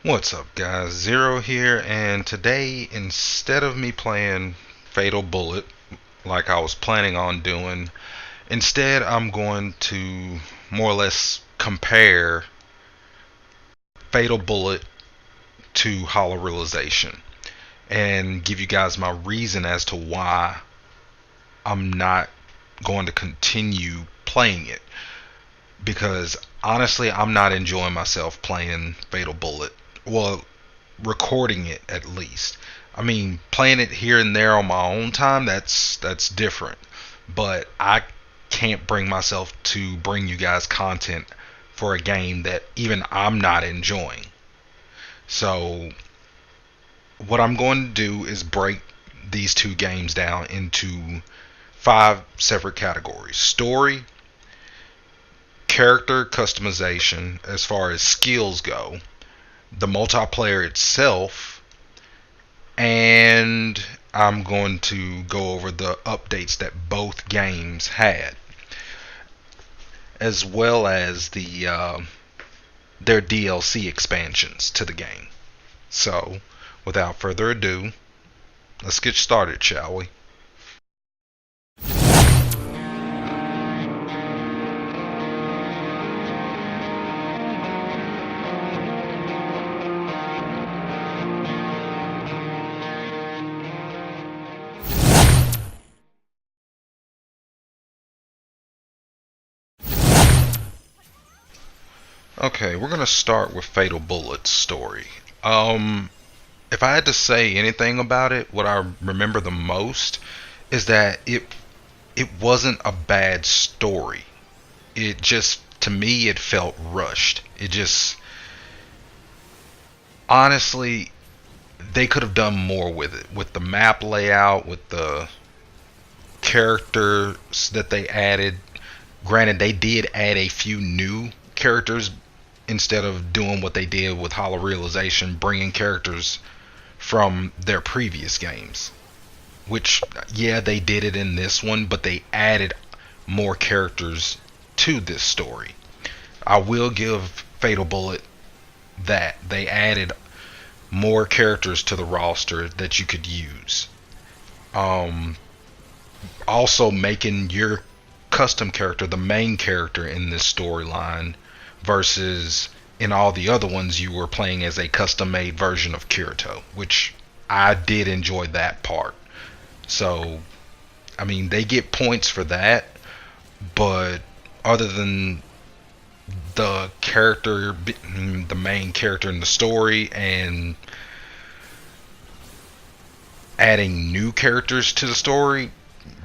What's up, guys? Zero here, and today, instead of me playing Fatal Bullet like I was planning on doing, instead I'm going to more or less compare Fatal Bullet to Hollow Realization and give you guys my reason as to why I'm not going to continue playing it. Because honestly, I'm not enjoying myself playing Fatal Bullet. Well, recording it at least. I mean, playing it here and there on my own time, that's different. But I can't bring myself to bring you guys content for a game that even I'm not enjoying. So, what I'm going to do is break these two games down into five separate categories: story, character customization as far as skills go, the multiplayer itself, and I'm going to go over the updates that both games had, as well as their DLC expansions to the game. So, without further ado, let's get started, shall we? Okay, we're gonna start with Fatal Bullet's story. If I had to say anything about it, what I remember the most is that it wasn't a bad story. It just, to me, it felt rushed. It just, honestly, they could have done more with it, with the map layout, with the characters that they added. Granted, they did add a few new characters instead of doing what they did with Hollow Realization, bringing characters from their previous games. Which, yeah, they did it in this one, but they added more characters to this story. I will give Fatal Bullet that they added more characters to the roster that you could use. Um, Also making your custom character the main character in this storyline versus in all the other ones you were playing as a custom made version of Kirito, which I did enjoy that part. So, I mean, they get points for that, but other than the character, the main character in the story, and adding new characters to the story,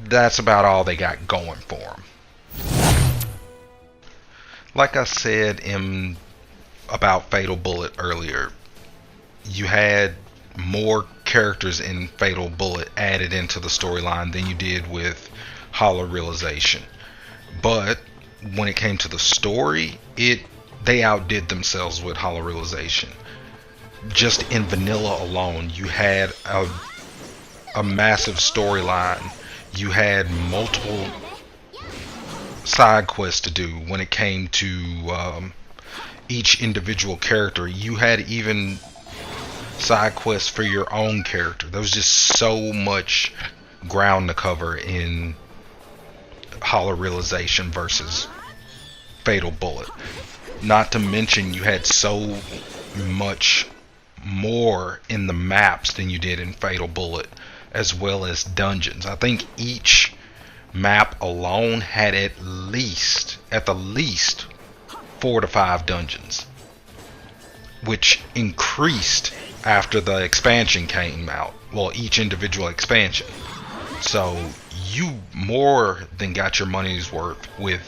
that's about all they got going for them. Like I said in about Fatal Bullet earlier, you had more characters in Fatal Bullet added into the storyline than you did with Hollow Realization. But when it came to the story, they outdid themselves with Hollow Realization. Just in vanilla alone, you had a massive storyline. You had multiple side quests to do when it came to each individual character. You had even side quests for your own character. There was just so much ground to cover in Hollow Realization versus Fatal Bullet. Not to mention you had so much more in the maps than you did in Fatal Bullet, as well as dungeons. I think each map alone had at the least 4 to 5 dungeons, which increased after the expansion came out. Well, each individual expansion. So you more than got your money's worth with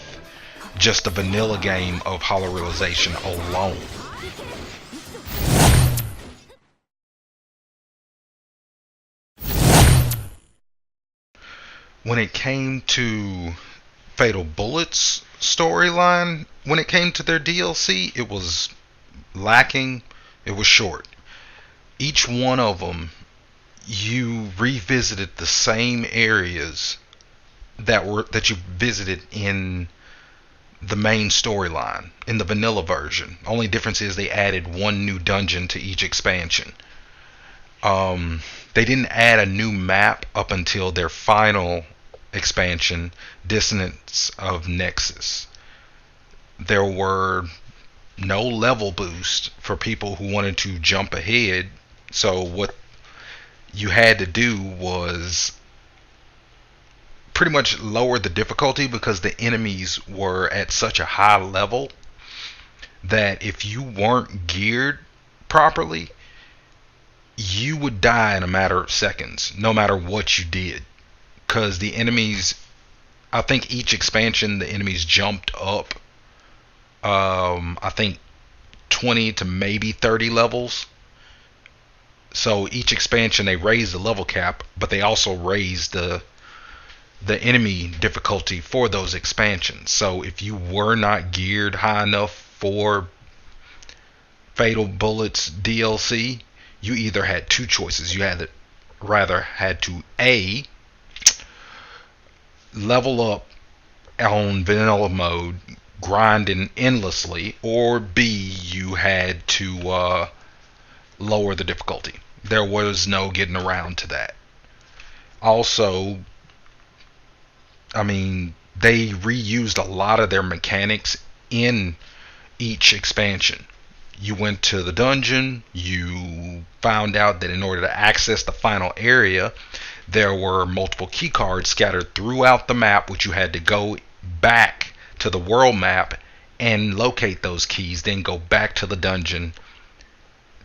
just the vanilla game of Hollow Realization alone. When it came to Fatal Bullet's storyline, when it came to their DLC, it was lacking. It was short. Each one of them, you revisited the same areas that you visited in the main storyline in the vanilla version. Only difference is they added one new dungeon to each expansion. They didn't add a new map up until their final expansion, Dissonance of Nexus. There were no level boost for people who wanted to jump ahead. So what you had to do was pretty much lower the difficulty, because the enemies were at such a high level that if you weren't geared properly, you would die in a matter of seconds, no matter what you did. Because the enemies, I think each expansion, the enemies jumped up, I think 20 to maybe 30 levels. So each expansion they raised the level cap, but they also raised the enemy difficulty for those expansions. So if you were not geared high enough for Fatal Bullets DLC, you either had two choices. You had to A, level up on vanilla mode, grinding endlessly, or B, you had to lower the difficulty. There was no getting around to that. Also, I mean, they reused a lot of their mechanics in each expansion. You went to the dungeon, you found out that in order to access the final area, there were multiple key cards scattered throughout the map, which you had to go back to the world map and locate those keys, then go back to the dungeon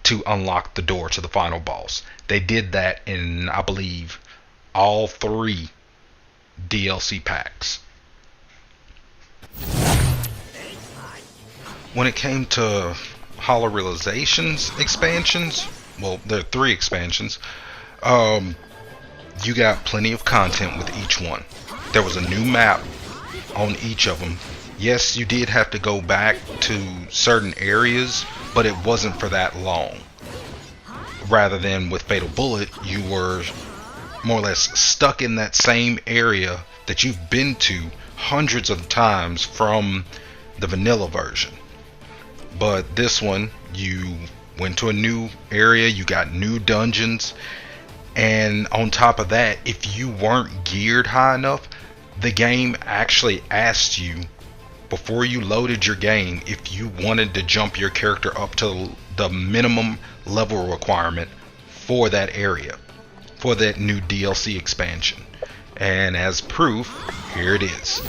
to unlock the door to the final boss. They did that in, I believe, all 3 DLC packs. When it came to Hollow Realizations expansions, well, there are 3 expansions, you got plenty of content with each one. There was a new map on each of them. Yes, you did have to go back to certain areas, but it wasn't for that long. Rather than with Fatal Bullet, you were more or less stuck in that same area that you've been to hundreds of times from the vanilla version. But this one, you went to a new area, you got new dungeons, and on top of that, if you weren't geared high enough, the game actually asked you before you loaded your game if you wanted to jump your character up to the minimum level requirement for that area, for that new DLC expansion. And as proof, here it is.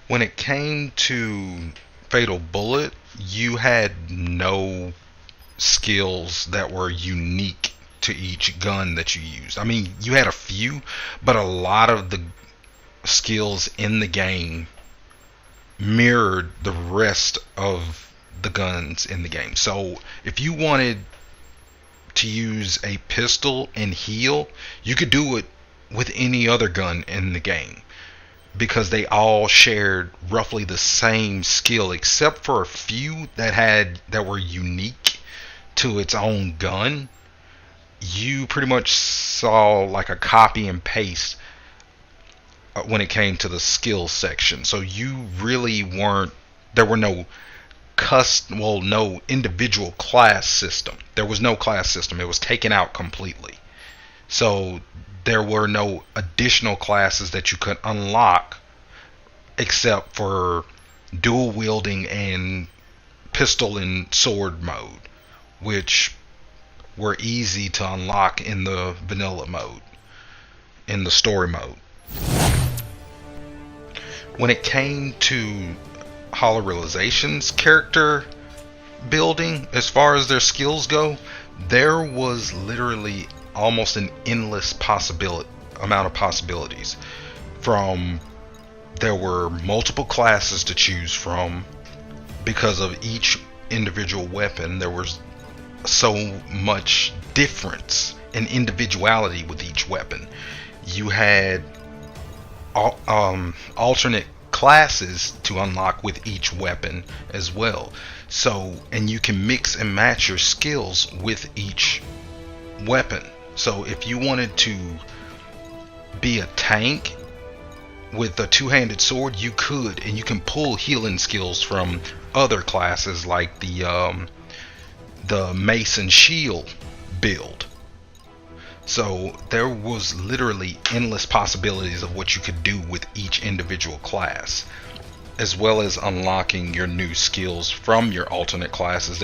When it came to Fatal Bullet, you had no skills that were unique to each gun that you used. I mean, you had a few, but a lot of the skills in the game mirrored the rest of the guns in the game. So if you wanted to use a pistol and heal, you could do it with any other gun in the game, because they all shared roughly the same skill, except for a few that were unique to its own gun. You pretty much saw like a copy and paste when it came to the skill section. So you really weren't, there were no no individual class system. There was no class system. It was taken out completely. So there were no additional classes that you could unlock except for dual wielding and pistol and sword mode, which were easy to unlock in the vanilla mode, in the story mode. When it came to Hollow Realization's character building, as far as their skills go, there was literally almost an endless amount of possibilities. There were multiple classes to choose from because of each individual weapon. There was so much difference and individuality with each weapon. You had alternate classes to unlock with each weapon as well. So, and you can mix and match your skills with each weapon. So if you wanted to be a tank with a two-handed sword, you could, and you can pull healing skills from other classes like the mace and shield build. So there was literally endless possibilities of what you could do with each individual class, as well as unlocking your new skills from your alternate classes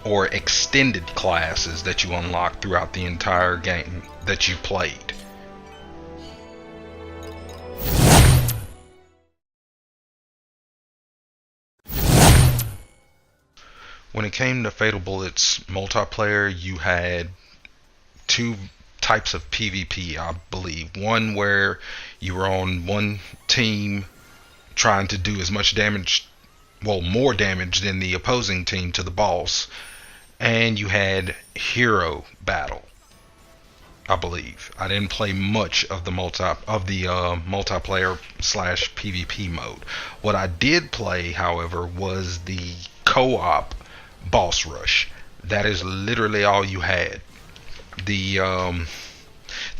or extended classes that you unlock throughout the entire game that you played. When it came to Fatal Bullet's multiplayer, you had two types of PvP, I believe. One where you were on one team trying to do as much damage, well, more damage than the opposing team to the boss, and you had hero battle, I believe. I didn't play much of the multiplayer / PvP mode. What I did play, however, was the co-op boss rush. That is literally all you had. There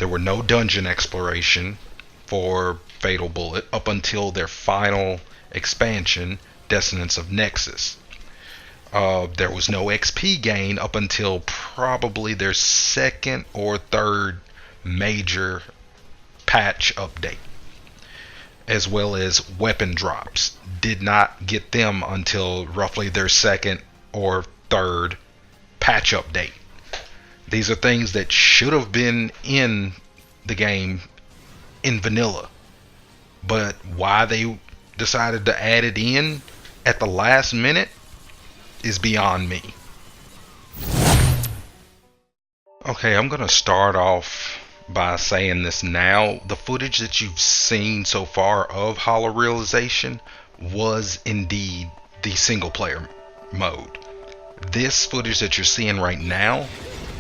were no dungeon exploration for Fatal Bullet up until their final expansion, Dissonance of Nexus. There was no XP gain up until probably their second or third major patch update, as well as weapon drops. Did not get them until roughly their second or third patch update. These are things that should have been in the game in vanilla, but why they decided to add it in at the last minute is beyond me. Okay, I'm gonna start off by saying this now. The footage that you've seen so far of Hollow Realization was indeed the single player mode. This footage that you're seeing right now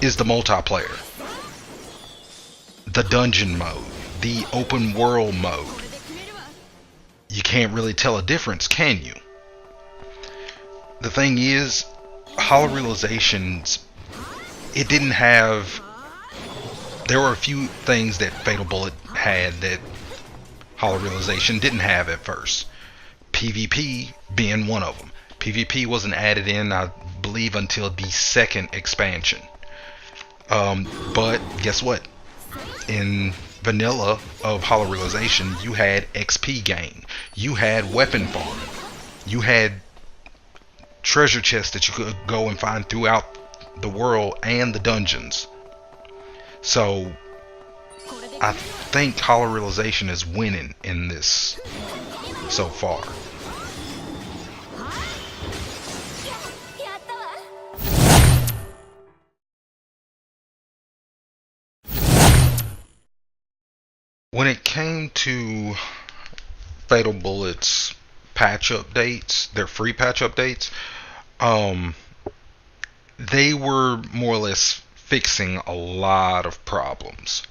is the multiplayer, the dungeon mode, the open world mode. You can't really tell a difference, can you? The thing is, Hollow Realizations, it didn't have... There were a few things that Fatal Bullet had that Hollow Realization didn't have at first. PvP being one of them. PvP wasn't added in, I believe, until the second expansion. But guess what? In vanilla of Hollow Realization, you had XP gain. You had weapon farm. You had treasure chests that you could go and find throughout the world and the dungeons. So I think Hollow Realization is winning in this so far. When it came to Fatal Bullet's patch updates, their free patch updates, they were more or less fixing a lot of problems,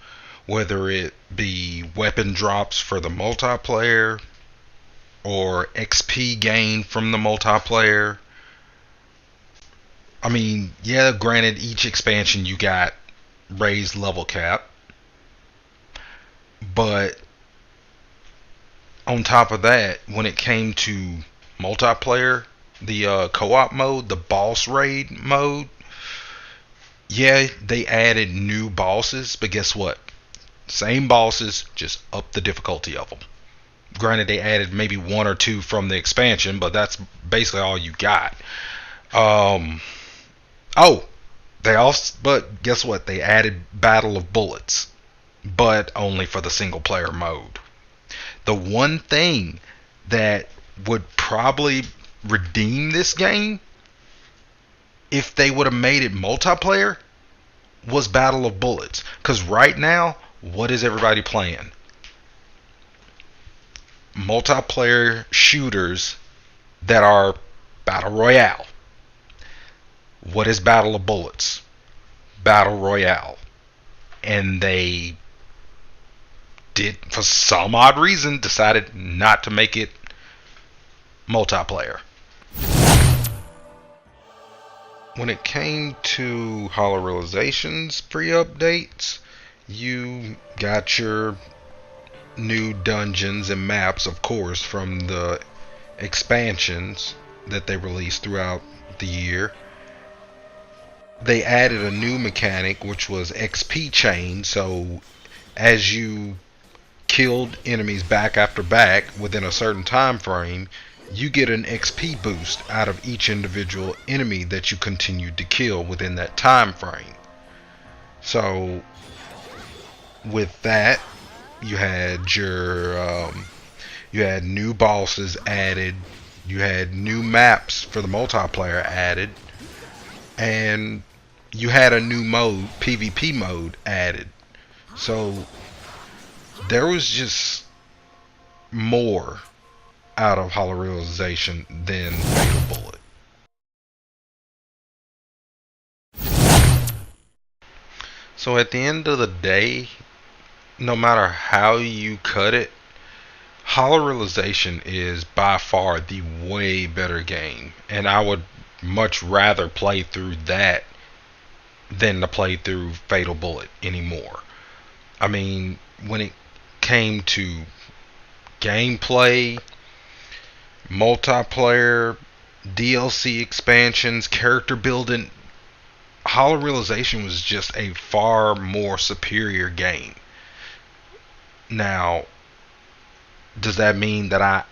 whether it be weapon drops for the multiplayer or XP gain from the multiplayer. I mean, yeah, granted, each expansion you got raised level cap, but on top of that, when it came to multiplayer, the co-op mode, the boss raid mode, yeah, they added new bosses, but guess what? Same bosses, just up the difficulty of them. Granted, they added maybe one or two from the expansion, but that's basically all you got. Oh, they also, but guess what? They added Battle of Bullets, but only for the single player mode. The one thing that would probably redeem this game if they would have made it multiplayer was Battle of Bullets. Because right now, what is everybody playing? Multiplayer shooters that are Battle Royale. What is Battle of Bullets? Battle Royale. And they did, for some odd reason, decided not to make it multiplayer. When it came to Hollow Realizations pre-updates, you got your new dungeons and maps, of course, from the expansions that they released throughout the year. They added a new mechanic, which was XP chain, so as you killed enemies back after back within a certain time frame, you get an XP boost out of each individual enemy that you continued to kill within that time frame. So with that, you had you had new bosses added, you had new maps for the multiplayer added, and you had a new mode, PvP mode, added. So there was just more out of Hollow Realization than Fatal Bullet. So at the end of the day, no matter how you cut it, Hollow Realization is by far the way better game, and I would much rather play through that than to play through Fatal Bullet anymore. I mean, when it came to gameplay, multiplayer, DLC expansions, character building, Hollow Realization was just a far more superior game. Now, does that mean that I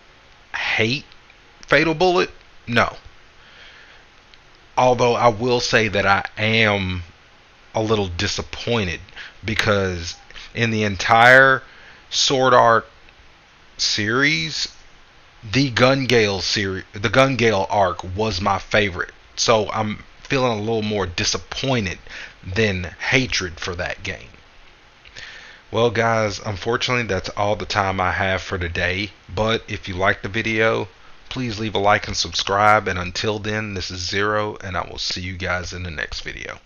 hate Fatal Bullet? No. Although I will say that I am a little disappointed because in the entire Sword Art series, the Gun Gale arc was my favorite. So I'm feeling a little more disappointed than hatred for that game. Well guys, unfortunately that's all the time I have for today, but if you liked the video, please leave a like and subscribe, and until then, this is Zero, and I will see you guys in the next video.